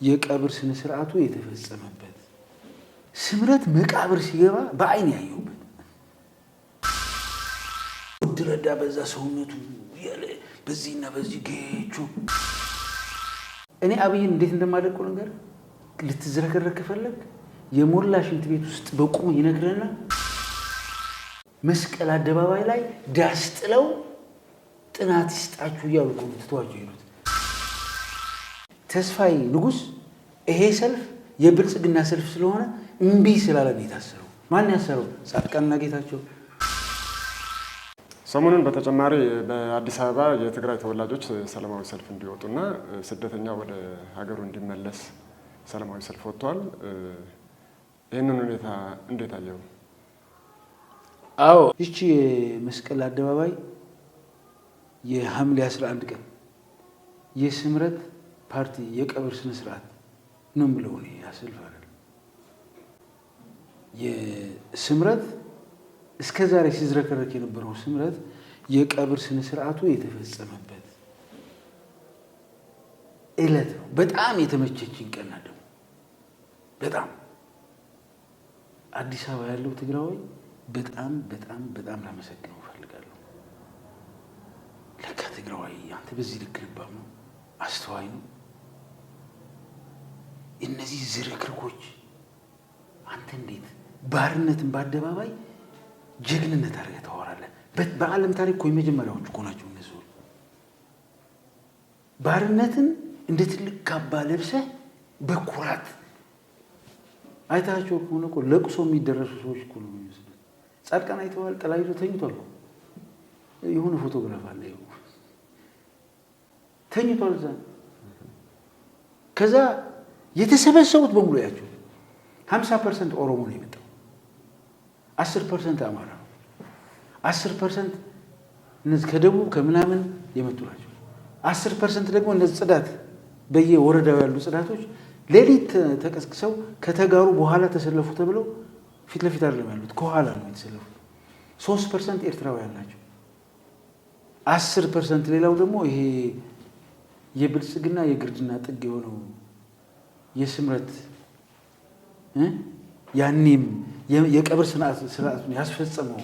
የቀብር ስነ ስርዓቱ የተፈጸመበት ስምረት መቃብር ሲገባ በአይን ያየውበት ወድረዳ በዛ ሰውነቱ ያለ በዚህና በዚህ ጌቹ እኔ አብይን እንዴት እንደማደርገው ነገር ልትዝረከረክ ፈለግ የሞላ ሽንት ቤት ውስጥ በቁም ይነግረና መስቀል አደባባይ ላይ ዳስ ጥለው ጥናት ይስጣችሁ እያሉ ትተዋቸው ይሉት ተስፋዬ ንጉስ ይሄ ሰልፍ የብልጽግና ሰልፍ ስለሆነ እምቢ ስላለ ነው የታሰረው። ማን ያሰረው? ጻድቃንና ጌታቸው። ሰሞኑን በተጨማሪ በአዲስ አበባ የትግራይ ተወላጆች ሰላማዊ ሰልፍ እንዲወጡና ስደተኛ ወደ ሀገሩ እንዲመለስ ሰላማዊ ሰልፍ ወጥቷል። ይህንን ሁኔታ እንዴት አየው? አዎ ይቺ መስቀል አደባባይ የሐምሌ 11 ቀን የስምረት ፓርቲ የቀብር ስነ ስርዓት ነው ብለው ነው ያሰልፋል። የስምረት እስከዛሬ ሲዝረከረክ የነበረው ስምረት የቀብር ስነ ስርዓቱ የተፈጸመበት እለት ነው። በጣም የተመቸችኝ ቀን ደግሞ በጣም አዲስ አበባ ያለው ትግራዋይ በጣም በጣም በጣም ላመሰግነው እፈልጋለሁ። ለካ ትግራዋይ አንተ በዚህ ልክ ልባም ነው፣ አስተዋይ ነው። እነዚህ ዝርክርኮች አንተ እንዴት ባርነትን በአደባባይ ጀግንነት አድርገህ ታወራለህ? በዓለም ታሪክ እኮ የመጀመሪያዎቹ እኮ ናቸው እነሱ። ባርነትን እንደ ትልቅ ካባ ለብሰህ በኩራት አይታቸው ከሆነ እኮ ለቅሶ የሚደረሱ ሰዎች እኮ ነው የሚመስሉት። ጻድቃን አይተዋል። ጥላ ይዞ ተኝቷል እኮ የሆነ ፎቶግራፍ አለ። ይኸው ተኝቷል እዛ። ከዛ የተሰበሰቡት በሙሉ ያቸው 50% ኦሮሞ ነው የመጣው፣ 10% አማራ ነው፣ 10% እነዚህ ከደቡብ ከምናምን የመጡ ናቸው። 10% ደግሞ እነዚህ ጽዳት በየወረዳው ያሉ ጽዳቶች ሌሊት ተቀስቅሰው ከተጋሩ በኋላ ተሰለፉ ተብለው ፊት ለፊት አይደለም ያሉት፣ ከኋላ ነው የተሰለፉት። 3% ኤርትራውያን ናቸው። 10% ሌላው ደግሞ ይሄ የብልጽግና የግርድና ጥግ የሆነው የስምረት ያኔም የቀብር ስርዓቱን ያስፈጸመው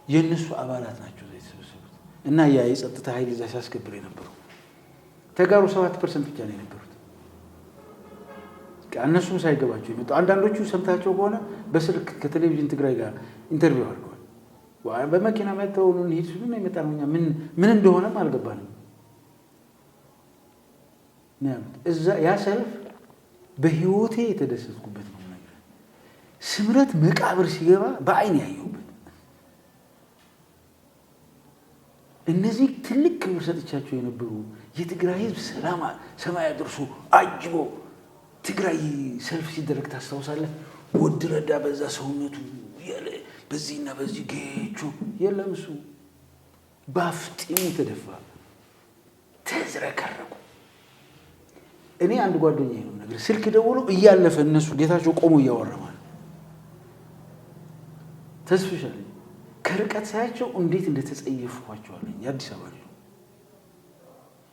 የእነሱ አባላት ናቸው የተሰበሰቡት። እና ያ የጸጥታ ኃይል እዛ ሲያስከብር የነበረው ተጋሩ 7% ብቻ ነው የነበሩት። እነሱም ሳይገባቸው የመጡ አንዳንዶቹ ሰምታቸው ከሆነ በስልክ ከቴሌቪዥን ትግራይ ጋር ኢንተርቪው አድርገዋል። በመኪና መጥተው እንሂድ ሲሉ ነው የመጣ ነው። እኛ ምን እንደሆነም አልገባንም። እዛ ያ ሰልፍ በህይወቴ የተደሰትኩበት ነው። ስምረት መቃብር ሲገባ በአይን ያየውበት እነዚህ ትልቅ ክብር ሰጥቻቸው የነበሩ የትግራይ ህዝብ ሰማይ አድርሶ አጅቦ ትግራይ ሰልፍ ሲደረግ ታስታውሳለህ? ወድ ረዳ በዛ ሰውነቱ ያለ በዚህና በዚህ ጌቹ የለም እሱ ባፍጢሙ ተደፋ፣ ተዝረከረኩ። እኔ አንድ ጓደኛዬ ነው ነገር ስልክ ደውሎ እያለፈ እነሱ ጌታቸው ቆሞ እያወራ ማለት ተስፍሻል። ከርቀት ሳያቸው እንዴት እንደተጸየፍኳቸው አለኝ። የአዲስ አበባ ነው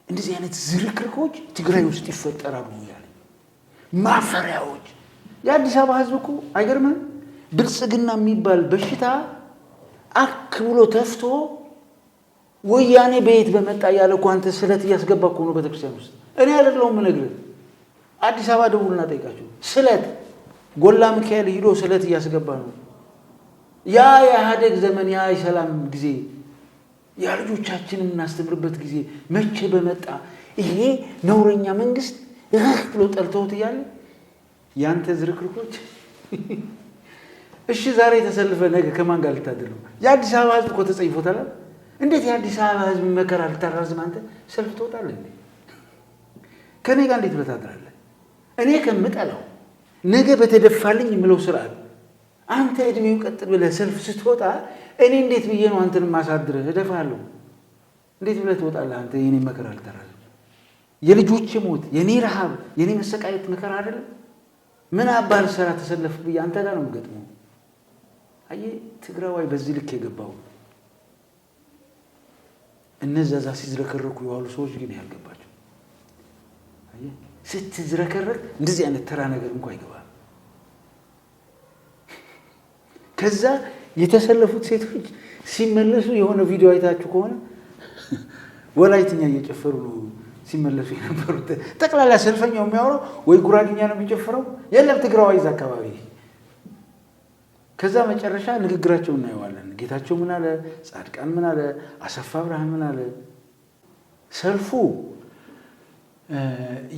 እንደዚህ አይነት ዝርክርኮች ትግራይ ውስጥ ይፈጠራሉ ያለ ማፈሪያዎች። የአዲስ አበባ ህዝብ እኮ አይገርምም? ብልጽግና የሚባል በሽታ አክ ብሎ ተፍቶ ወያኔ በየት በመጣ ያለ እኮ አንተ ስለት እያስገባ እኮ ነው ቤተክርስቲያን ውስጥ። እኔ አይደለሁም የምነግርህ። አዲስ አበባ ደውልና ጠይቃቸው። ስለት ጎላ ሚካኤል ሂዶ ስለት እያስገባ ነው። ያ የኢህአዴግ ዘመን ያ የሰላም ጊዜ ያ ልጆቻችንን እናስተምርበት ጊዜ መቼ በመጣ ይሄ ነውረኛ መንግስት ብሎ ጠልተውት እያለ ያንተ ዝርክርኮች እሺ ዛሬ ተሰልፈ ነገ ከማን ጋር ልታድር ነው? የአዲስ አበባ ህዝብ እኮ ተጸይፎታል። እንዴት የአዲስ አበባ ህዝብ መከራ ልታራዝም አንተ ሰልፍ ትወጣለህ እንዴ? ከኔ ጋር እንዴት ልታድራለህ? እኔ ከምጠላው ነገ በተደፋልኝ የምለው ስርዓት አንተ እድሜው ቀጥል ብለህ ሰልፍ ስትወጣ እኔ እንዴት ብዬ ነው አንተን ማሳድርህ? እደፋለሁ። እንዴት ብለህ ትወጣለህ አንተ? የኔ መከራ ልታራዝም የልጆቼ ሞት፣ የኔ ረሃብ፣ የኔ መሰቃየት መከራ አይደለም? ምን አባል ሰራ ተሰለፍ ብዬ አንተ ጋር ነው የምገጥመው። አየህ ትግራዋይ በዚህ ልክ የገባው እነዛ ሲዝረከረኩ የዋሉ ሰዎች ግን ያልገባቸው። አየህ ስትዝረከረክ እንደዚህ አይነት ተራ ነገር እንኳን አይገባም። ከዛ የተሰለፉት ሴቶች ሲመለሱ የሆነ ቪዲዮ አይታችሁ ከሆነ ወላይትኛ እየጨፈሩ ነው ሲመለሱ የነበሩት። ጠቅላላ ሰልፈኛው የሚያወራው ወይ ጉራጌኛ ነው የሚጨፍረው፣ የለም ትግራዋይ እዛ አካባቢ። ከዛ መጨረሻ ንግግራቸው እናየዋለን። ጌታቸው ምን አለ፣ ጻድቃን ምን አለ፣ አሰፋ ብርሃን ምን አለ። ሰልፉ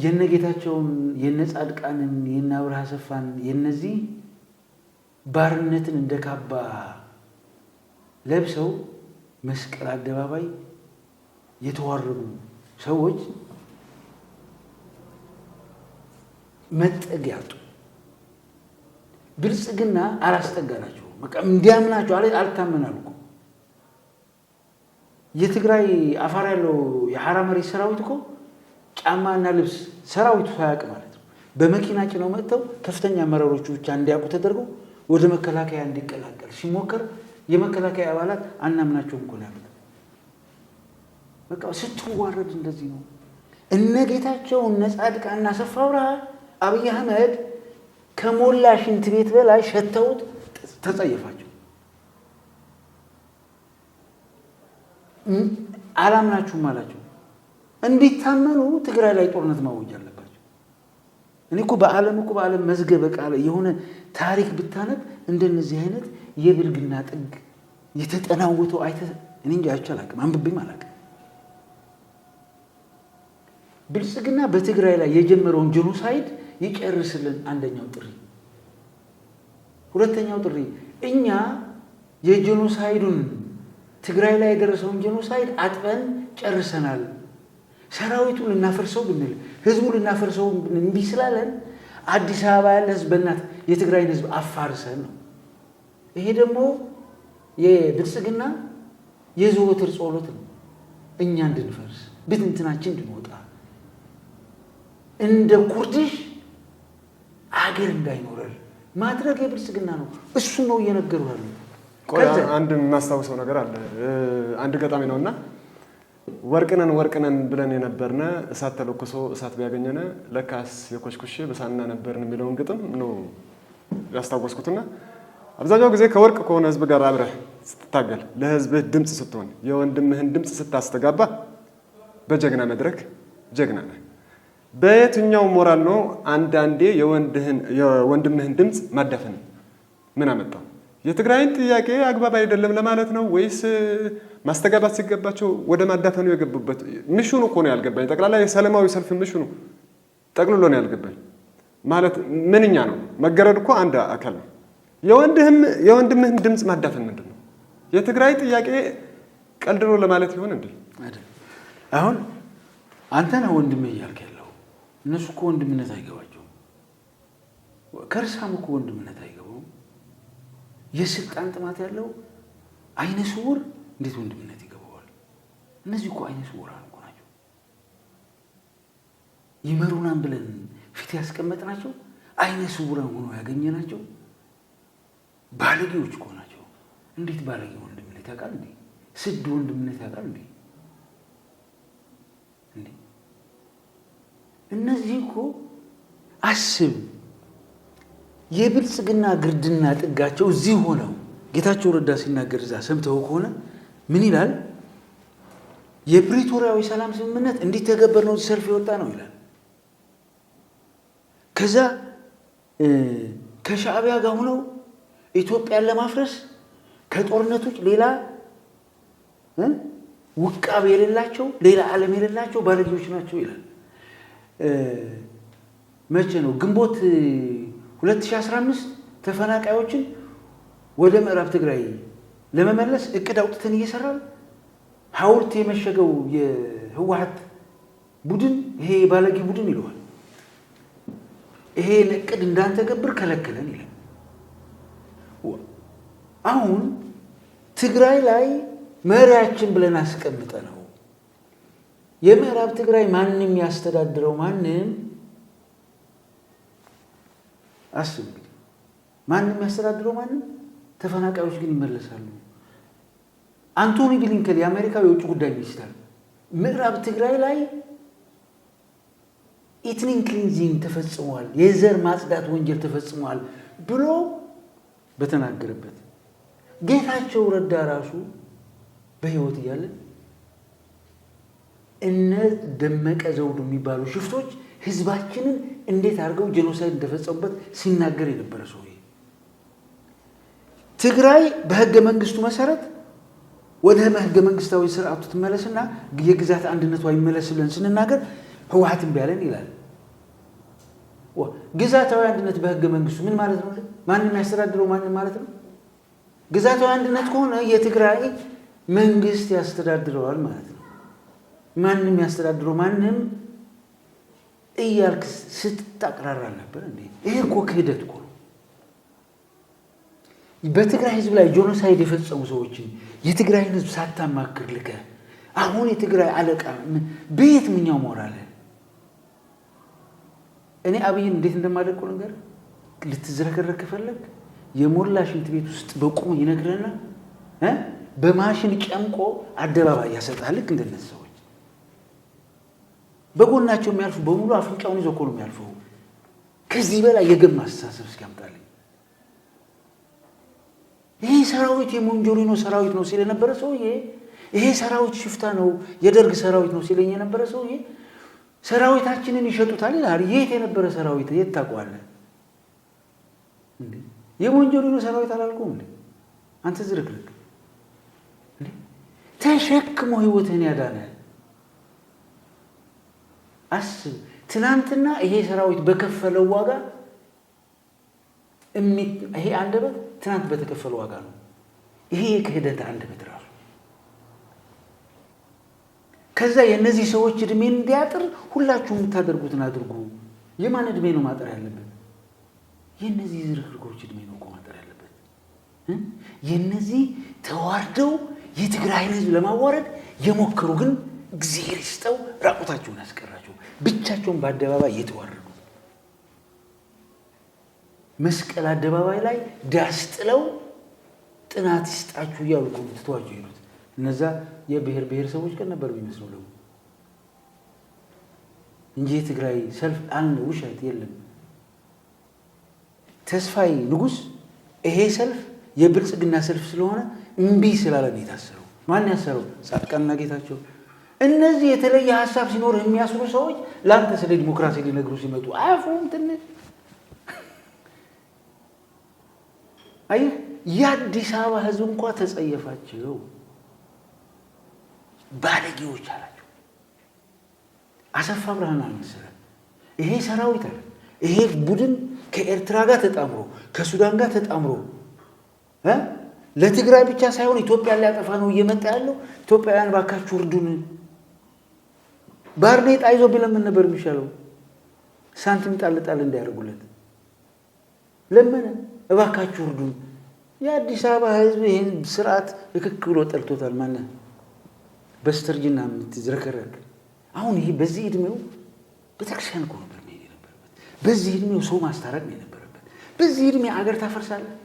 የነ ጌታቸውን የነ ጻድቃንን የነ አብርሃ አሰፋን የነዚህ ባርነትን እንደ ካባ ለብሰው መስቀል አደባባይ የተዋረዱ ሰዎች መጠጊያ ያጡ። ብልጽግና አላስጠጋናቸው። በቃ እንዲያምናቸው አልታመናሉ እኮ። የትግራይ አፋር ያለው የሐራ መሬት ሰራዊት እኮ ጫማና ልብስ ሰራዊቱ ሳያውቅ ማለት ነው በመኪና ጭነው መጥተው ከፍተኛ አመራሮቹ ብቻ እንዲያውቁ ተደርገው ወደ መከላከያ እንዲቀላቀል ሲሞከር የመከላከያ አባላት አናምናቸውም እኮ ያሉት። በቃ ስትዋረድ እንደዚህ ነው። እነ ጌታቸው እነ ጻድቃን እና አሰፋ ብርሃ አብይ አህመድ ከሞላ ሽንት ቤት በላይ ሸተውት ተጸየፋቸው። አላምናችሁም አላቸው። እንዲታመኑ ትግራይ ላይ ጦርነት ማወጅ አለባቸው። እኔ እኮ በዓለም መዝገበ ቃል የሆነ ታሪክ ብታነብ እንደነዚህ አይነት የብልግና ጥግ የተጠናወተው እኔ እንጂ አይቼ አላውቅም፣ አንብቤም አላውቅም። ብልጽግና በትግራይ ላይ የጀመረውን ጄኖሳይድ ይጨርስልን፣ አንደኛው ጥሪ። ሁለተኛው ጥሪ እኛ የጄኖሳይዱን ትግራይ ላይ የደረሰውን ጄኖሳይድ አጥበን ጨርሰናል። ሰራዊቱን ልናፈርሰው ብንል ህዝቡ ልናፈርሰው እምቢ ስላለን አዲስ አበባ ያለ ህዝብ በእናት የትግራይን ህዝብ አፋርሰን ነው። ይሄ ደግሞ የብልጽግና የዘወትር ጸሎት ነው። እኛ እንድንፈርስ ብትንትናችን እንድንወጣ እንደ ኩርድሽ አገር እንዳይኖረን ማድረግ የብልጽግና ነው። እሱ ነው እየነገሩ ያለው። አንድ የማስታውሰው ነገር አለ። አንድ ገጣሚ ነውና ወርቅነን ብለን የነበርነ እሳት ተለኩሶ እሳት ቢያገኘነ ለካስ የኮሽኩሼ በሳና ነበርን የሚለውን ግጥም ነው ያስታወስኩትና አብዛኛው ጊዜ ከወርቅ ከሆነ ህዝብ ጋር አብረህ ስትታገል፣ ለህዝብህ ድምፅ ስትሆን፣ የወንድምህን ድምፅ ስታስተጋባ በጀግና መድረክ ጀግና ነህ። በየትኛው ሞራል ነው አንዳንዴ የወንድምህን ድምፅ ማዳፈን ምን አመጣው? የትግራይን ጥያቄ አግባብ አይደለም ለማለት ነው ወይስ ማስተጋባት ሲገባቸው ወደ ማዳፈኑ የገቡበት? ምሽኑ እኮ ነው ያልገባኝ። ጠቅላላ የሰላማዊ ሰልፍ ምሽኑ ጠቅልሎ ነው ያልገባኝ። ማለት ምንኛ ነው? መገረድ እኮ አንድ አካል ነው። የወንድምህን ድምፅ ማዳፈን ምንድን ነው? የትግራይ ጥያቄ ቀልድ ነው ለማለት ይሆን እንዴ? አሁን አንተ ነህ ወንድምህ እያልክ ያለው። እነሱ እኮ ወንድምነት አይገባቸውም። ከርሳም እኮ ወንድምነት አይገባውም። የስልጣን ጥማት ያለው አይነ ስውር እንዴት ወንድምነት ይገባዋል? እነዚህ እኮ አይነ ስውራን እኮ ናቸው። ይመሩናን ብለን ፊት ያስቀመጥናቸው አይነ ስውራን ሆኖ ያገኘናቸው ባለጌዎች እኮ ናቸው። እንዴት ባለጌ ወንድምነት ያውቃል እንዴ? ስድ ወንድምነት ያውቃል እንዴ? እነዚህ እኮ አስብ፣ የብልጽግና ግርድና ጥጋቸው እዚህ ሆነው ጌታቸው ረዳ ሲናገር እዛ ሰምተው ከሆነ ምን ይላል? የፕሪቶሪያዊ ሰላም ስምምነት እንዲተገበር ነው ሰልፍ የወጣ ነው ይላል። ከዛ ከሻዕቢያ ጋር ሆነው ኢትዮጵያን ለማፍረስ ከጦርነት ውጭ ሌላ ውቃብ የሌላቸው ሌላ ዓለም የሌላቸው ባለጌዎች ናቸው ይላል። መቼ ነው? ግንቦት 2015 ተፈናቃዮችን ወደ ምዕራብ ትግራይ ለመመለስ እቅድ አውጥተን እየሰራን ሐውልት የመሸገው የህወሓት ቡድን ይሄ ባለጌ ቡድን ይለዋል። ይሄ እቅድ እንዳንተገብር ከለከለን ይላል። አሁን ትግራይ ላይ መሪያችን ብለን አስቀምጠ ነው የምዕራብ ትግራይ ማንም ያስተዳድረው ማንም አስብ እንግዲህ ማንም ያስተዳድረው ማንም ተፈናቃዮች ግን ይመለሳሉ። አንቶኒ ብሊንከን የአሜሪካ የውጭ ጉዳይ ሚኒስትር ምዕራብ ትግራይ ላይ ኢትኒክ ክሊንዚንግ ተፈጽሟል፣ የዘር ማጽዳት ወንጀል ተፈጽሟል ብሎ በተናገረበት ጌታቸው ረዳ ራሱ በህይወት እያለ እነ ደመቀ ዘውዱ የሚባሉ ሽፍቶች ህዝባችንን እንዴት አድርገው ጄኖሳይድ እንደፈጸሙበት ሲናገር የነበረ ሰው ትግራይ በህገ መንግስቱ መሰረት ወደ ህገ መንግስታዊ ስርዓቱ ትመለስና የግዛት አንድነቷ ይመለስልን ስንናገር ህወሓትን ቢያለን ይላል። ግዛታዊ አንድነት በህገ መንግስቱ ምን ማለት ነው? ማንም ያስተዳድረው ማንም ማለት ነው። ግዛታዊ አንድነት ከሆነ የትግራይ መንግስት ያስተዳድረዋል ማለት ነው። ማንም ያስተዳድረው ማንም እያልክ ስትጣቅራራ ነበር እንዴ? ይሄ እኮ ክህደት እኮ ነው። በትግራይ ህዝብ ላይ ጄኖሳይድ የፈጸሙ ሰዎችን የትግራይን ህዝብ ሳታማክር ልከ አሁን የትግራይ አለቃ በየት ምኛው ሞራል እኔ አብይን እንዴት እንደማደርገው ነገር ልትዝረከረክ ፈለግ የሞላ ሽንት ቤት ውስጥ በቁም ይነግረና በማሽን ጨምቆ አደባባይ ያሰጣል። ልክ እንደነዚህ ሰዎች በጎናቸው የሚያልፉ በሙሉ አፍንጫውን ይዘው እኮ ነው የሚያልፈው። ከዚህ በላይ የገማ አስተሳሰብ እስኪያምጣልኝ ይሄ ሰራዊት የሞንጆሪኖ ሰራዊት ነው ሲል የነበረ ሰውዬ ይሄ ሰራዊት ሽፍታ ነው የደርግ ሰራዊት ነው ሲለኝ የነበረ ሰውዬ ሰራዊታችንን ይሸጡታል ይላል። የት የነበረ ሰራዊት የት ታውቀዋለህ እንዴ? የሞንጆሪኖ ሰራዊት አላልኩም እንዴ? አንተ ዝርክርክ እንዴ? ተሸክሞ ህይወትህን ያዳነ አስብ። ትናንትና ይሄ ሰራዊት በከፈለው ዋጋ ይሄ አንደበት ትናንት በተከፈለው ዋጋ ነው። ይሄ የክህደት አንደበት ራሱ ከዛ የነዚህ ሰዎች እድሜ እንዲያጥር ሁላችሁም የምታደርጉትን አድርጉ። የማን እድሜ ነው ማጠር ያለበት? የነዚህ ዝርክርኮች እድሜ ነው ማጠር ያለበት። የነዚህ ተዋርደው የትግራይን ህዝብ ለማዋረድ የሞከሩ ግን እግዚአብሔር ይስጠው ራቁታቸውን ያስቀራቸው ብቻቸውን በአደባባይ የተዋረዱ መስቀል አደባባይ ላይ ዳስ ጥለው ጥናት ይስጣችሁ እያሉ እኮ ትተዋቸው ይሉት እነዛ የብሔር ብሔረሰቦች ቀን ነበር የሚመስለው ደግሞ እንጂ የትግራይ ሰልፍ አንድ ውሸት የለም። ተስፋዬ ንጉስ ይሄ ሰልፍ የብልጽግና ሰልፍ ስለሆነ እምቢ ስላለ ነው የታሰረው። ማን ያሰረው? ጻድቃንና ጌታቸው። እነዚህ የተለየ ሐሳብ ሲኖር የሚያስሩ ሰዎች ላንተ ስለ ዲሞክራሲ ሊነግሩ ሲመጡ አያፍሩም ትንሽ? አይ የአዲስ አበባ ህዝብ እንኳን ተጸየፋቸው። ባለጌዎች አላቸው። አሰፋ ብርሃን አልመሰለ ይሄ ሰራዊት አለ ይሄ ቡድን ከኤርትራ ጋር ተጣምሮ ከሱዳን ጋር ተጣምሮ ለትግራይ ብቻ ሳይሆን ኢትዮጵያን ሊያጠፋ ነው እየመጣ ያለው። ኢትዮጵያውያን ባካችሁ እርዱን። ባርኔጣ ይዞ ቢለምን ነበር የሚሻለው። ሳንቲም ጣልጣል እንዲያደርጉለት ለምን? እባካችሁ እርዱን። የአዲስ አበባ ህዝብ ይሄን ስርዓት እክክ ብሎ ጠልቶታል። ማነው በስተርጅና የምትዝረከረክ? አሁን ይሄ በዚህ እድሜው ቤተክርስቲያን እኮ ነበር መሄድ የነበረበት። በዚህ እድሜው ሰው ማስታረቅ ነው የነበረበት። በዚህ እድሜ አገር ታፈርሳለህ?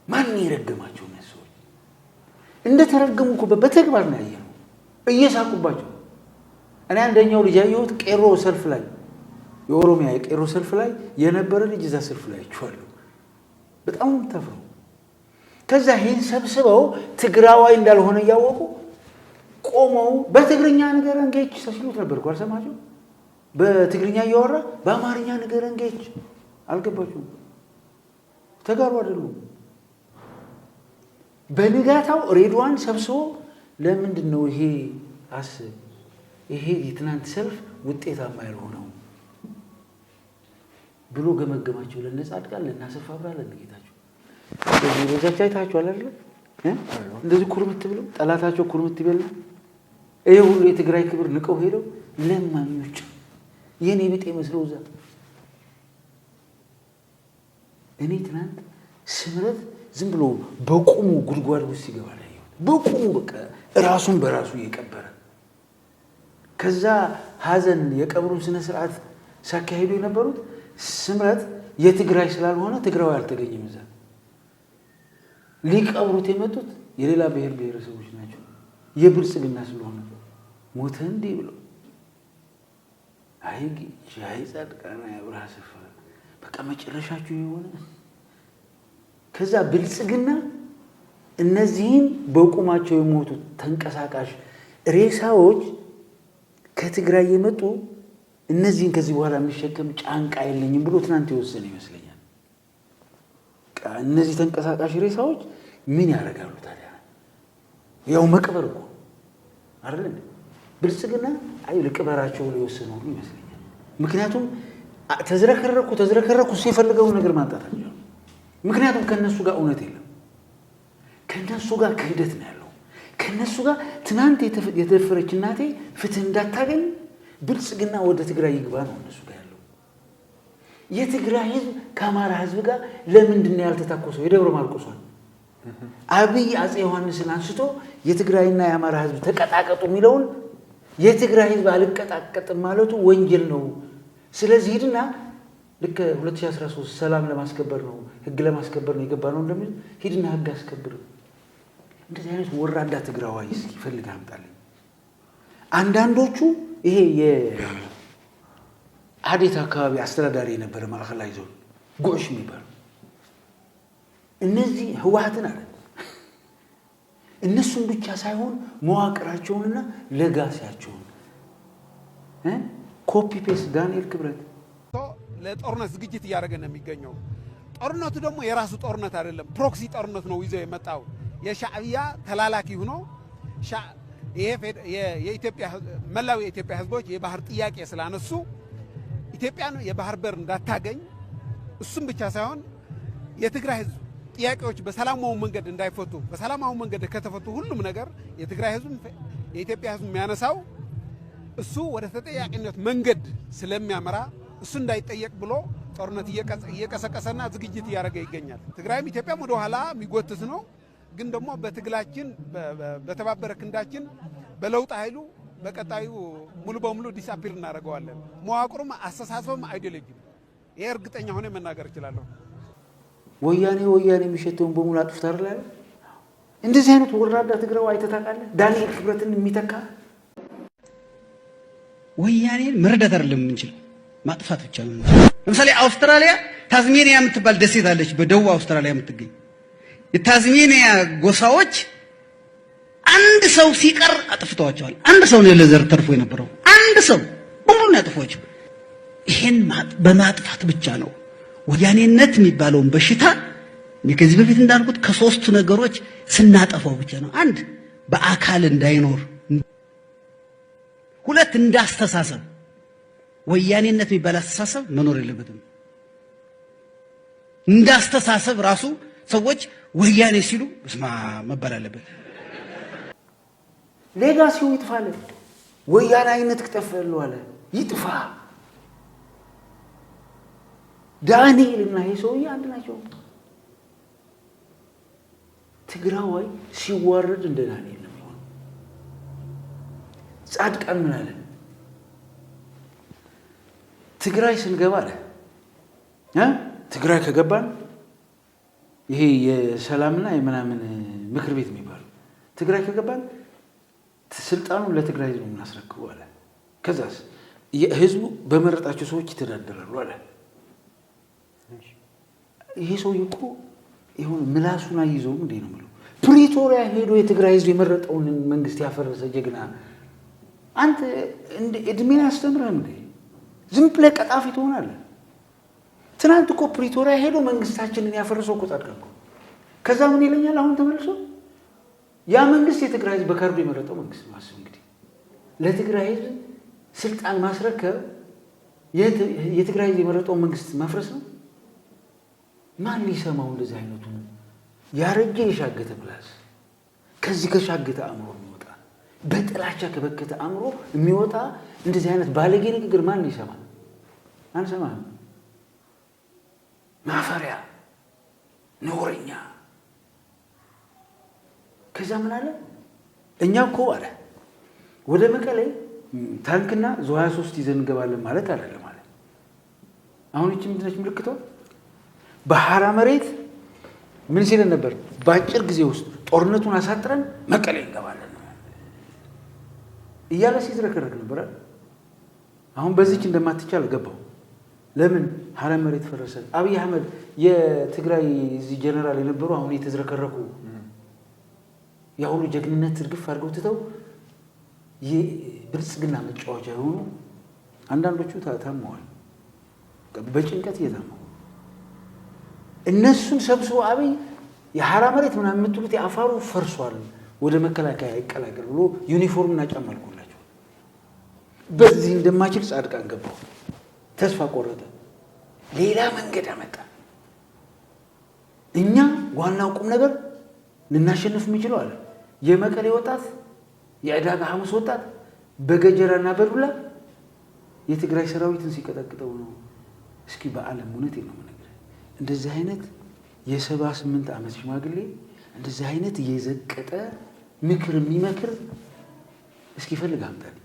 ማን የረገማቸው ነው ሰዎች? እንደተረገሙ እኮ በተግባር ነው ያየነው፣ እየሳቁባቸው። እኔ አንደኛው ልጅ ያየሁት ቄሮ ሰልፍ ላይ የኦሮሚያ የቄሮ ሰልፍ ላይ የነበረ ልጅ እዛ ሰልፍ ላይ አይቼዋለሁ። በጣም ተፈሩ። ከዛ ይሄን ሰብስበው ትግራዋይ እንዳልሆነ እያወቁ ቆመው በትግርኛ ንገረን ጌች ሲሉት ነበር እኮ አልሰማችሁም? በትግርኛ እያወራ በአማርኛ ንገረን ጌች አልገባችሁም? ተጋሩ አይደሉም። በንጋታው ሬድዋን ሰብስቦ ለምንድን ነው ይሄ አስብ ይሄ የትናንት ሰልፍ ውጤታማ ያልሆነው ብሎ ገመገማቸው። ለነጻድቃን ለናሰፋ ብርሃን ለነጌታቸው በዚህ በዛቻ አይታችኋል አይደል? እንደዚህ ኩርምት ብለው ጠላታቸው ኩርምት ይበል። ይሄ ሁሉ የትግራይ ክብር ንቀው ሄደው ለማኞች የኔ ቢጤ መስለው እዛ። እኔ ትናንት ስምረት ዝም ብሎ በቁሙ ጉድጓድ ውስጥ ይገባል። በቁሙ በቃ ራሱን በራሱ እየቀበረ ከዛ ሀዘን የቀብሩን ስነ ስርዓት ሲያካሂዱ የነበሩት ስምረት የትግራይ ስላልሆነ ትግራዊ አልተገኘም። እዛ ሊቀብሩት የመጡት የሌላ ብሔር ብሔረሰቦች ናቸው። የብልጽግና ስለሆነ ሞተ እንዴ ብሎ ሻይ ጻድቃና ያብራ ሰፈር በቃ መጨረሻችሁ የሆነ ከዛ ብልጽግና እነዚህን በቁማቸው የሞቱ ተንቀሳቃሽ ሬሳዎች ከትግራይ የመጡ እነዚህን ከዚህ በኋላ የሚሸከም ጫንቃ የለኝም ብሎ ትናንት የወሰነ ይመስለኛል። እነዚህ ተንቀሳቃሽ ሬሳዎች ምን ያደርጋሉ ታዲያ? ያው መቅበር እኮ አይደል? ብልጽግና አይ ልቅበራቸው ላይ የወሰነው ይመስለኛል። ምክንያቱም ተዝረከረኩ ሲፈልገው ነገር ማንጣት አለ። ምክንያቱም ከነሱ ጋር እውነት የለም፣ ከነሱ ጋር ክህደት ነው ያለው። ከነሱ ጋር ትናንት የተደፈረች እናቴ ፍትህ እንዳታገኝ ብልጽግና ወደ ትግራይ ይግባ ነው እነሱ ጋር ያለው። የትግራይ ህዝብ ከአማራ ህዝብ ጋር ለምንድን ነው ያልተታኮሰው? የደብረ ማርቆሷን አብይ አፄ ዮሐንስን አንስቶ የትግራይና የአማራ ህዝብ ተቀጣቀጡ የሚለውን የትግራይ ህዝብ አልቀጣቀጥም ማለቱ ወንጀል ነው። ስለዚህ ሂድና ልክ 2013 ሰላም ለማስከበር ነው ህግ ለማስከበር ነው የገባ ነው እንደሚል ሂድና ህግ አስከብር። እንደዚህ አይነት ወራዳ ትግራዋይ እስኪ ፈልግ አምጣልኝ። አንዳንዶቹ ይሄ የአዴት አካባቢ አስተዳዳሪ የነበረ ማዕከላዊ ዞን ጎሽ የሚባል እነዚህ ህወሓትን አለ እነሱን ብቻ ሳይሆን መዋቅራቸውንና ለጋሲያቸውን ኮፒ ፔስት ዳንኤል ክብረት ለጦርነት ዝግጅት እያደረገ ነው የሚገኘው። ጦርነቱ ደግሞ የራሱ ጦርነት አይደለም፣ ፕሮክሲ ጦርነት ነው ይዘው የመጣው። የሻዕቢያ ተላላኪ ሆኖ የኢትዮጵያ መላው የኢትዮጵያ ህዝቦች የባህር ጥያቄ ስላነሱ ኢትዮጵያን የባህር በር እንዳታገኝ እሱም ብቻ ሳይሆን የትግራይ ህዝብ ጥያቄዎች በሰላማዊ መንገድ እንዳይፈቱ፣ በሰላማዊ መንገድ ከተፈቱ ሁሉም ነገር የትግራይ ህዝብ የኢትዮጵያ ህዝብ የሚያነሳው እሱ ወደ ተጠያቂነት መንገድ ስለሚያመራ እሱ እንዳይጠየቅ ብሎ ጦርነት እየቀሰቀሰና ዝግጅት እያደረገ ይገኛል። ትግራይም ኢትዮጵያም ወደ ኋላ የሚጎትት ነው። ግን ደግሞ በትግላችን በተባበረ ክንዳችን በለውጥ ኃይሉ በቀጣዩ ሙሉ በሙሉ ዲስአፒር እናደርገዋለን። መዋቅሩም አስተሳሰብም አይዲዮሎጂም ይሄ እርግጠኛ ሆነ መናገር እችላለሁ። ወያኔ የሚሸተውን በሙሉ አጥፍታ አይደል? እንደዚህ አይነት ወራዳ ትግራው አይተታቃለህ? ዳንኤል ክብረትን የሚተካ ወያኔን መረዳት አይደለም የምንችለው ማጥፋት ብቻ ነው። ለምሳሌ አውስትራሊያ ታዝሜኒያ የምትባል ደሴት አለች፣ በደቡብ አውስትራሊያ የምትገኝ። የታዝሜኒያ ጎሳዎች አንድ ሰው ሲቀር አጥፍተዋቸዋል። አንድ ሰው ነው ለዘር ተርፎ የነበረው፣ አንድ ሰው በሙሉ ነው ያጥፏቸው። ይሄን በማጥፋት ብቻ ነው ወያኔነት የሚባለውን በሽታ ከዚህ በፊት እንዳልኩት ከሶስቱ ነገሮች ስናጠፋው ብቻ ነው። አንድ በአካል እንዳይኖር፣ ሁለት እንዳስተሳሰብ ወያኔነት የሚባል አስተሳሰብ መኖር የለበትም። እንዳስተሳሰብ ራሱ ሰዎች ወያኔ ሲሉ እስማ መባል አለበት። ሌጋሲው ይጥፋል። ወያኔ አይነት ከተፈለው አለ ይጥፋ። ዳንኤል እና ይሄ ሰውዬ አንድ ናቸው። ትግራዋይ ሲዋረድ እንደ ዳንኤል ነው የሚሆነው። ጻድቃን ምን አለ? ትግራይ ስንገባ አለ ትግራይ ከገባን ይሄ የሰላምና የምናምን ምክር ቤት የሚባለው ትግራይ ከገባን ስልጣኑን ለትግራይ ህዝብ እናስረክበው አለ። ከዛስ ህዝቡ በመረጣቸው ሰዎች ይተዳደራሉ አለ። ይሄ ሰውዬ እኮ ይሁን ምላሱን አይዘውም እንዴ ነው የምለው። ፕሪቶሪያ ሄዶ የትግራይ ህዝብ የመረጠውን መንግስት ያፈረሰ ጀግና አንተ እንደ እድሜ ያስተምረህ እንዴ? ዝም ብለህ ቀጣፊ ትሆናለህ። ትናንት እኮ ፕሪቶሪያ ሄዶ መንግስታችንን ያፈረሰው እኮ ጻድቃን እኮ። ከዛ ምን ይለኛል አሁን ተመልሶ ያ መንግስት የትግራይ ህዝብ በካርዱ የመረጠው መንግስት ማስብ እንግዲህ ለትግራይ ህዝብ ስልጣን ማስረከብ የትግራይ ህዝብ የመረጠው መንግስት ማፍረስ ነው። ማን ሊሰማው እንደዚህ አይነቱ ያረጀ የሻገተ ምላስ ከዚህ ከሻገተ አእምሮ የሚወጣ በጥላቻ ከበከተ አእምሮ የሚወጣ እንደዚህ አይነት ባለጌ ንግግር ማን ሊሰማ? አንሰማም። ማፈሪያ ነውረኛ። ከዛ ምን አለ? እኛ እኮ አለ ወደ መቀሌ ታንክና ዙ 23 ይዘን እንገባለን ማለት አይደለም ማለት። አሁን እቺ ምንድነች ምልክቷ? በሐራ መሬት ምን ሲለን ነበር? በአጭር ጊዜ ውስጥ ጦርነቱን አሳጥረን መቀሌ እንገባለን እያለ ሲዝረከረክ ነበር። አሁን በዚች እንደማትቻል ገባው። ለምን ሀረር መሬት ፈረሰ? አብይ አህመድ የትግራይ እዚህ ጀነራል የነበሩ አሁን የተዝረከረኩ ያ ሁሉ ጀግንነት እርግፍ አድርገው ትተው የብልጽግና መጫወቻ የሆኑ አንዳንዶቹ ታመዋል፣ በጭንቀት እየታመሙ እነሱን ሰብስቦ አብይ የሀራ መሬት ምናምን የምትሉት የአፋሩ ፈርሷል ወደ መከላከያ ይቀላቀል ብሎ ዩኒፎርምና ጫማ አልቆላቸው። በዚህ እንደማችል ጻድቃን ገባው፣ ተስፋ ቆረጠ፣ ሌላ መንገድ አመጣ። እኛ ዋናው ቁም ነገር ልናሸንፍ የምንችለው አለ የመቀሌ ወጣት የዕዳጋ ሐሙስ ወጣት በገጀራና በዱላ የትግራይ ሰራዊትን ሲቀጠቅጠው ነው። እስኪ በዓለም እውነት ነው ነገር እንደዚህ አይነት የ78 ዓመት ሽማግሌ እንደዚህ አይነት እየዘቀጠ ምክር የሚመክር እስኪ ፈልግ አምጣልኝ።